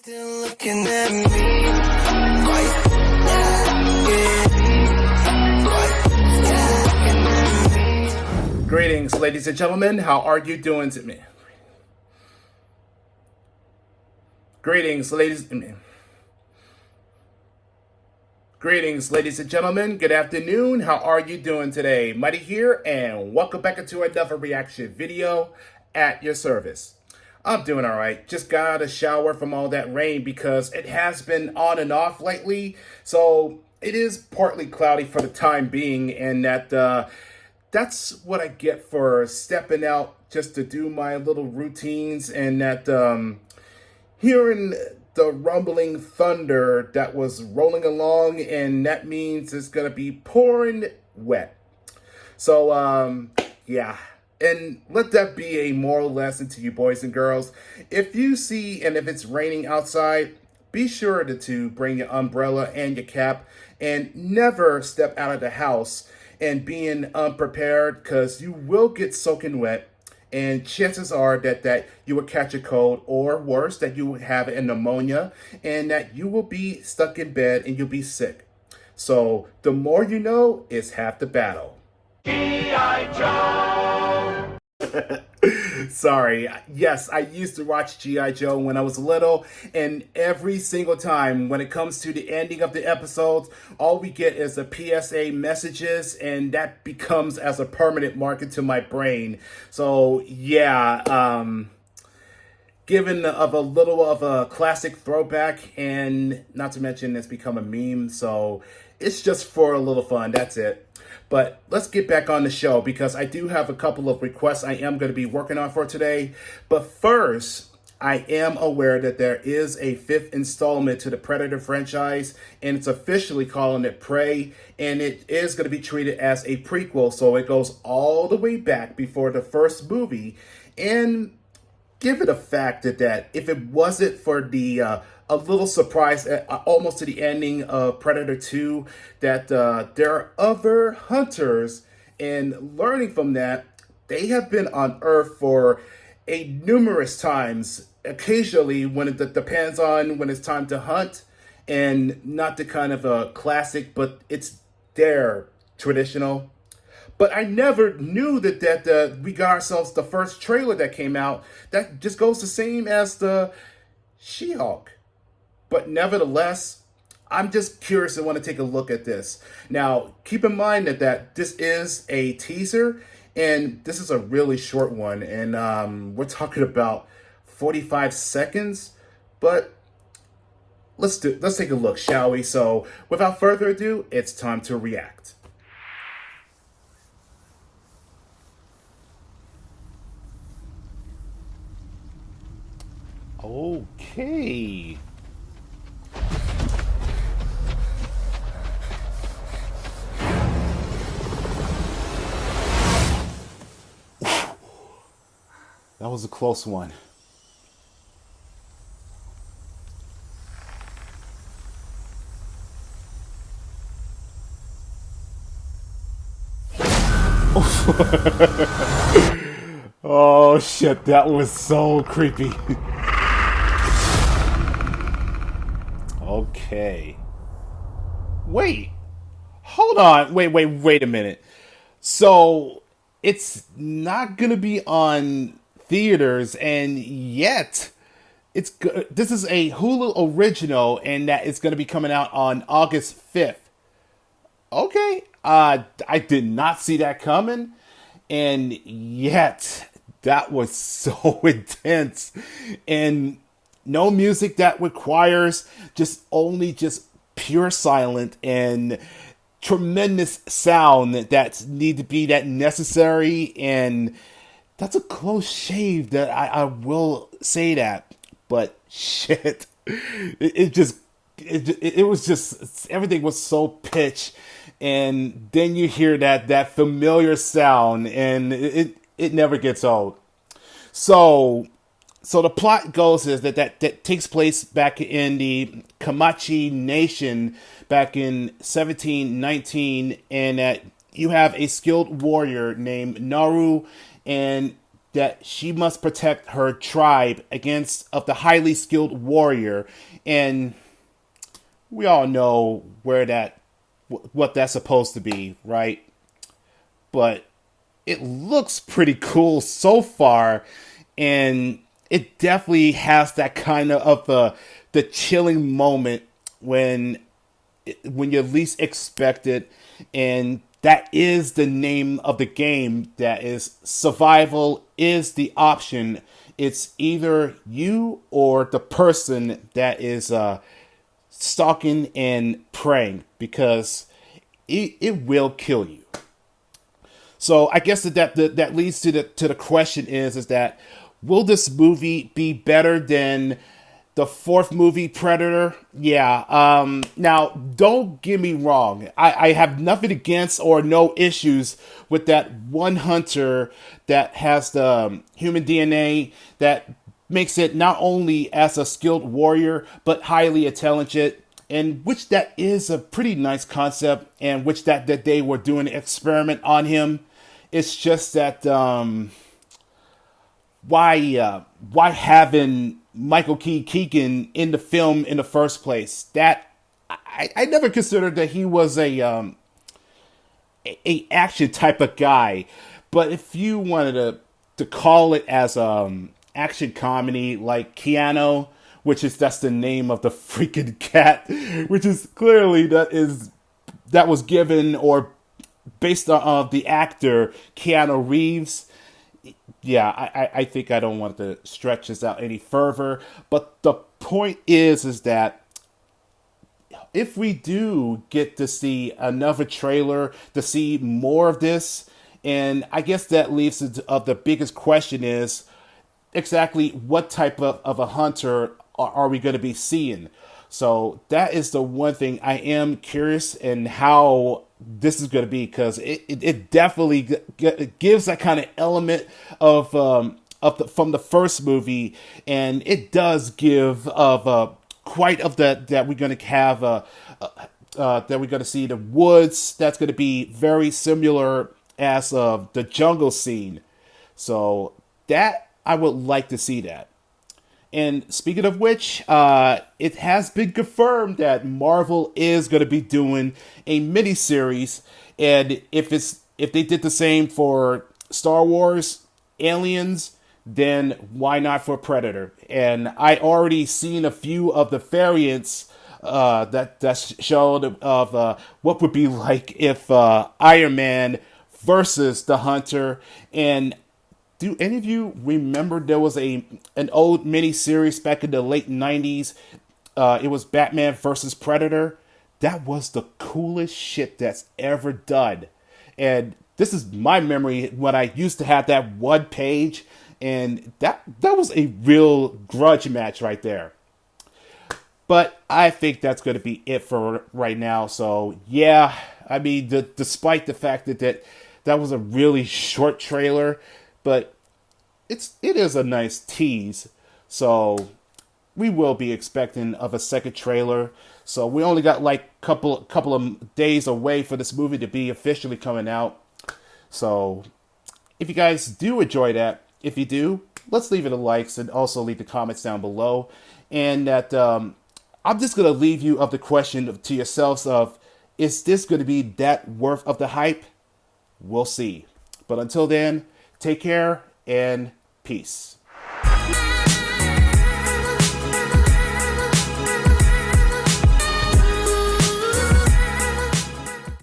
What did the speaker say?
Still looking at me. Greetings, ladies and gentlemen. How are you doing to me? Greetings, ladies and gentlemen. Good afternoon. How are you doing today? Mighty here, and welcome back into another reaction video at your service. I'm doing all right. Just got out of the shower from all that rain because it has been on and off lately. So it is partly cloudy for the time being, and that's what I get for stepping out just to do my little routines, and that hearing the rumbling thunder that was rolling along, and that means it's gonna be pouring wet. So yeah. And let that be a moral lesson to you boys and girls. If you see and if it's raining outside, be sure to bring your umbrella and your cap, and never step out of the house and being unprepared, because you will get soaking wet, and chances are that you will catch a cold, or worse, that you will have a pneumonia, and that you will be stuck in bed and you'll be sick. So the more you know is half the battle. G.I. Joe! Sorry. Yes, I used to watch G.I. Joe when I was little, and every single time when it comes to the ending of the episodes, all we get is the PSA messages, and that becomes as a permanent mark into my brain. So yeah, given of a little of a classic throwback, and not to mention it's become a meme, so it's just for a little fun. That's it. But let's get back on the show, because I do have a couple of requests I am going to be working on for today. But first, I am aware that there is a 5th installment to the Predator franchise, and it's officially calling it Prey, and it is going to be treated as a prequel, so it goes all the way back before the first movie. And given the fact that if it wasn't for the a little surprise almost to the ending of Predator 2, that there are other hunters, and learning from that, they have been on Earth for a numerous times, occasionally when it depends on when it's time to hunt, and not the kind of a classic, but it's their traditional. But I never knew that we got ourselves the first trailer that came out that just goes the same as the She-Hulk. But nevertheless, I'm just curious and want to take a look at this. Now, keep in mind that this is a teaser, and this is a really short one, and we're talking about 45 seconds. But let's take a look, shall we? So, without further ado, it's time to react. Okay. That was a close one. Oh shit, that was so creepy. Okay. Wait. Hold on. Wait a minute. So it's not gonna be on theaters, and yet this is a Hulu original, and that it's gonna be coming out on August 5th. Okay. I did not see that coming, and yet that was so intense, and no music that requires just pure silent and tremendous sound that need to be that necessary. And that's a close shave, that I will say that. But shit, it was just, everything was so pitch, and then you hear that familiar sound, and it never gets old. So the plot goes is that takes place back in the Comanche Nation back in 1719, and that you have a skilled warrior named Naru, and that she must protect her tribe against of the highly skilled warrior, and we all know what that's supposed to be, right? But it looks pretty cool so far, and it definitely has that kind of the chilling moment when you least expect it, and that is the name of the game. That is, survival is the option. It's either you or the person that is stalking and preying, because it will kill you. So I guess that leads to the question is that will this movie be better than the fourth movie, Predator? Yeah. Now, don't get me wrong. I have nothing against or no issues with that one hunter that has the human DNA that makes it not only as a skilled warrior but highly intelligent, and which that is a pretty nice concept, and which that they were doing an experiment on him. It's just that why having Michael Keegan in the film in the first place? That I never considered that he was a action type of guy, but if you wanted to call it as action comedy like Keanu, that's the name of the freaking cat, which is clearly that was given or based on the actor Keanu Reeves. Yeah, I think I don't want to stretch this out any further, but the point is that if we do get to see another trailer, to see more of this, and I guess that leaves the biggest question is exactly what type of a hunter are we going to be seeing. So that is the one thing I am curious in how this is going to be, because it definitely gives that kind of element of from the first movie, and it does give of quite of that we're going to have that we're going to see the woods. That's going to be very similar as the jungle scene. So that I would like to see that. And speaking of which, it has been confirmed that Marvel is going to be doing a miniseries, and if they did the same for Star Wars, Aliens, then why not for Predator? And I already seen a few of the variants that showed of what would be like if Iron Man versus the Hunter. And do any of you remember there was an old mini series back in the late 90s? It was Batman versus Predator. That was the coolest shit that's ever done. And this is my memory when I used to have that one page, and that was a real grudge match right there. But I think that's going to be it for right now. So yeah, I mean, despite the fact that was a really short trailer, but it is a nice tease. So we will be expecting of a second trailer. So we only got like couple of days away for this movie to be officially coming out. So if you guys do enjoy that, if you do, let's leave it a likes and also leave the comments down below. And that I'm just gonna leave you of the question to yourselves of, is this gonna be that worth of the hype? We'll see. But until then, take care and peace.